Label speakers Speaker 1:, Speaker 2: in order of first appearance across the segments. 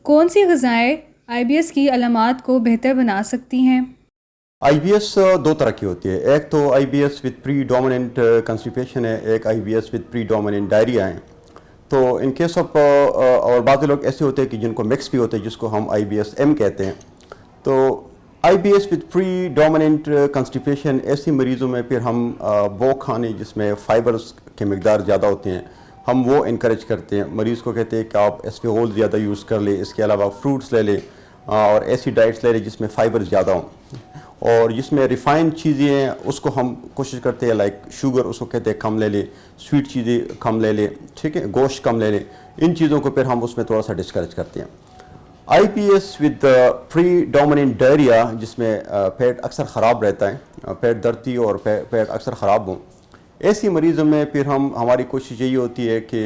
Speaker 1: کون سی غذائیں آئی B S کی علامات کو بہتر بنا سکتی ہیں؟
Speaker 2: آئی بی ایس دو طرح کی ہوتی ہے. ایک تو I B S with predominant constipation ہے, ایک I B S with predominant diarrhoea ہیں. تو ان کیس آف اور بعض لوگ ایسے ہوتے ہیں کہ جن کو مکس بھی ہوتے ہیں, جس کو ہم آئی بی ایس ایم کہتے ہیں. تو I B S with predominant constipation ایسی مریضوں میں پھر ہم وہ کھانے جس میں فائبرز کی مقدار زیادہ ہوتے ہیں ہم وہ انکریج کرتے ہیں. مریض کو کہتے ہیں کہ آپ اسفیغول زیادہ یوز کر لیں, اس کے علاوہ فروٹس لے لیں اور ایسی ڈائٹس لے لیں جس میں فائبر زیادہ ہوں, اور جس میں ریفائنڈ چیزیں ہیں اس کو ہم کوشش کرتے ہیں لائک شوگر اس کو کہتے ہیں کم لے لیں, سویٹ چیزیں کم لے لیں, ٹھیک ہے, گوشت کم لے لیں. ان چیزوں کو پھر ہم اس میں تھوڑا سا ڈسکریج کرتے ہیں. I B S with predominant diarrhoea جس میں پیٹ اکثر خراب رہتا ہے, پیٹ درتی اور پیٹ اکثر خراب ہوں, ایسی مریضوں میں پھر ہماری کوشش یہی ہوتی ہے کہ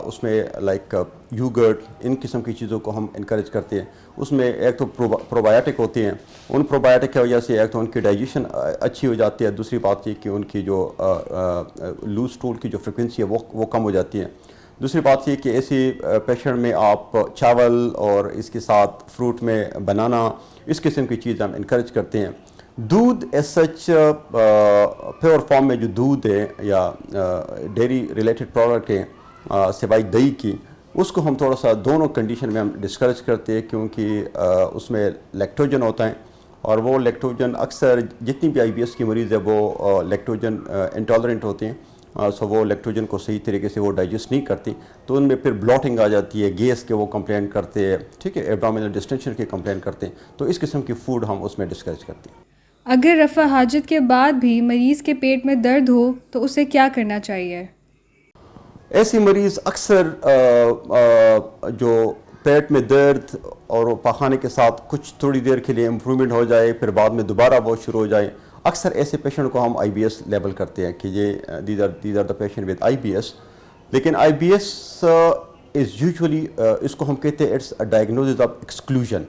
Speaker 2: اس میں لائک یوگرٹ ان قسم کی چیزوں کو ہم انکریج کرتے ہیں. اس میں ایک تو پروبایوٹک ہوتے ہیں, ان پروبایوٹک کی وجہ سے ایک تو ان کی ڈائجیشن اچھی ہو جاتی ہے, دوسری بات یہ کہ ان کی جو لوز اسٹول کی جو فریکوینسی ہے وہ کم ہو جاتی ہے. دوسری بات یہ کہ ایسی پیشنٹ میں آپ چاول اور اس کے ساتھ فروٹ میں بنانا اس قسم کی چیز ہم انکریج کرتے ہیں. دودھ ایز سچ پیور فارم میں جو دودھ ہے یا ڈیری ریلیٹڈ پروڈکٹ ہیں سوائے دہی کی, اس کو ہم تھوڑا سا دونوں کنڈیشن میں ہم ڈسکریج کرتے ہیں کیونکہ اس میں لیکٹوجن ہوتا ہے, اور وہ لیکٹوجن اکثر جتنی بھی آئی بی ایس کی مریض ہے وہ لیکٹوجن انٹالرنٹ ہوتے ہیں, سو وہ لیکٹوجن کو صحیح طریقے سے وہ ڈائجسٹ نہیں کرتی, تو ان میں پھر بلوٹنگ آ جاتی ہے, گیس کے وہ کمپلینٹ کرتے ہیں, ٹھیک ہے, ایبڈومینل ڈسٹینشن کی کمپلینٹ کرتے ہیں. تو اس قسم کی فوڈ ہم اس میں ڈسکریج کرتے ہیں.
Speaker 1: اگر رفع حاجت کے بعد بھی مریض کے پیٹ میں درد ہو تو اسے کیا کرنا چاہیے؟
Speaker 2: ایسی مریض اکثر جو پیٹ میں درد اور پاخانے کے ساتھ کچھ تھوڑی دیر کے لیے امپرومنٹ ہو جائے پھر بعد میں دوبارہ وہ شروع ہو جائے, اکثر ایسے پیشنٹ کو ہم آئی بی ایس لیبل کرتے ہیں کہ یہ these are the patient with I B S. لیکن I B S is usually اس کو ہم کہتے ہیں اٹس ڈائگنوسس آف ایکسکلوژن,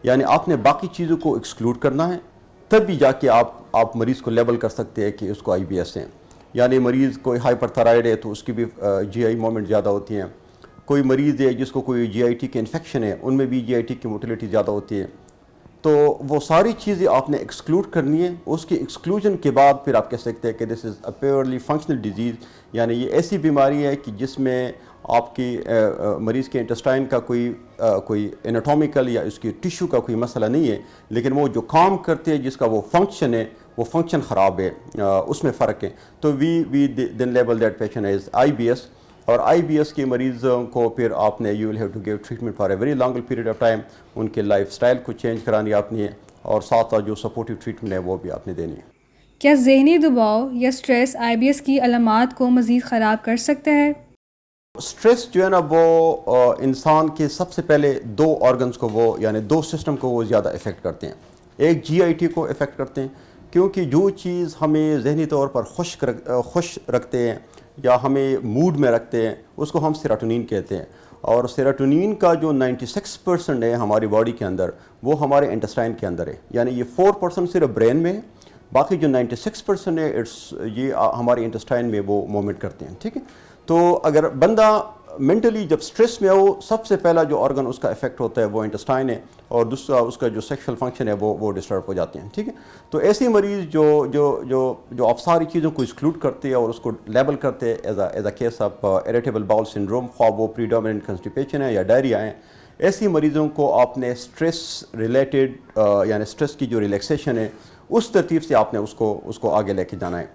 Speaker 2: یعنی آپ نے باقی چیزوں کو ایکسکلوڈ کرنا ہے تب بھی جا کے آپ مریض کو لیبل کر سکتے ہیں کہ اس کو آئی بی ایس ہیں. یعنی مریض کوئی ہائپر تھائرائڈ ہے تو اس کی بھی جی آئی مومنٹ زیادہ ہوتی ہیں, کوئی مریض ہے جس کو کوئی جی آئی ٹی کے انفیکشن ہے ان میں بھی جی آئی ٹی کی موٹیلیٹی زیادہ ہوتی ہے. تو وہ ساری چیزیں آپ نے ایکسکلوڈ کرنی ہے. اس کی ایکسکلوژن کے بعد پھر آپ کہہ سکتے ہیں کہ دس از اے پیورلی فنکشنل ڈیزیز, یعنی یہ ایسی بیماری ہے کہ جس میں آپ کی مریض کے انٹسٹائن کا کوئی انیٹومیکل یا اس کی ٹیشو کا کوئی مسئلہ نہیں ہے, لیکن وہ جو کام کرتے ہیں جس کا وہ فنکشن ہے وہ فنکشن خراب ہے, اس میں فرق ہے. تو we then label that patient as I B S. اور آئی بی ایس کے مریضوں کو پھر آپ نے you will have to give treatment for a very long period of time. ان کے لائف سٹائل کو چینج کرانی آپ نے, اور ساتھ جو سپورٹیو ٹریٹمنٹ ہے وہ بھی آپ نے دینی ہے.
Speaker 1: کیا ذہنی دباؤ یا سٹریس آئی بی ایس کی علامات کو مزید خراب کر سکتا ہے؟
Speaker 2: سٹریس جو ہے نا وہ انسان کے سب سے پہلے دو آرگنز کو وہ یعنی دو سسٹم کو وہ زیادہ افیکٹ کرتے ہیں. ایک جی آئی ٹی کو افیکٹ کرتے ہیں کیونکہ جو چیز ہمیں ذہنی طور پر خوش رکھتے ہیں یا ہمیں موڈ میں رکھتے ہیں اس کو ہم سیروٹونین کہتے ہیں. اور سیروٹونین کا جو 96% ہے ہماری باڈی کے اندر وہ ہمارے انٹسٹائن کے اندر ہے, یعنی یہ 4% صرف برین میں ہے, باقی جو 96% ہے یہ ہمارے انٹسٹائن میں وہ موومنٹ کرتے ہیں, ٹھیک ہے. تو اگر بندہ مینٹلی جب سٹریس میں ہو سب سے پہلا جو آرگن اس کا افیکٹ ہوتا ہے وہ انٹسٹائن ہے, اور دوسرا اس کا جو سیکشل فنکشن ہے وہ ڈسٹرب ہو جاتے ہیں, ٹھیک ہے. تو ایسے مریض جو آپ ساری چیزوں کو ایکسکلوڈ کرتے ہیں اور اس کو لیبل کرتے ہیں as a case of irritable bowel syndrome, خواہ وہ پری ڈومیننٹ کنسٹیپیشن ہے یا ڈائریا ہیں, ایسی مریضوں کو آپ نے سٹریس ریلیٹڈ یعنی سٹریس کی جو ریلیکسیشن ہے اس ترتیب سے آپ نے اس کو آگے لے کے جانا ہے.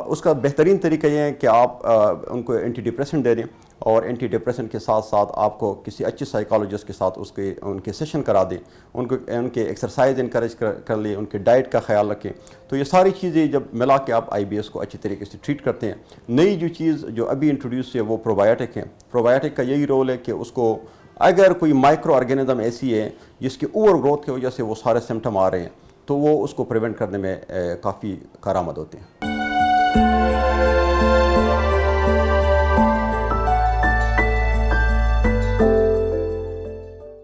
Speaker 2: اس کا بہترین طریقہ یہ ہے کہ آپ ان کو اینٹی ڈپریسنٹ دے دیں, اور اینٹی ڈپریسنٹ کے ساتھ ساتھ آپ کو کسی اچھے سائیکالوجسٹ کے ساتھ ان کے سیشن کرا دیں, ان کے ایکسرسائز انکریج کر لیں, ان کے ڈائٹ کا خیال رکھیں. تو یہ ساری چیزیں جب ملا کے آپ آئی بی ایس کو اچھی طریقے سے ٹریٹ کرتے ہیں. نئی جو چیز جو ابھی انٹروڈیوس ہے وہ پروبایوٹک ہے. پروبایوٹک کا یہی رول ہے کہ اس کو اگر کوئی مائکرو آرگینزم ایسی ہے جس کی اوور گروتھ کی وجہ سے وہ سارے سمٹم آ رہے ہیں تو وہ اس کو پریونٹ کرنے میں کافی کارآمد ہوتے ہیں.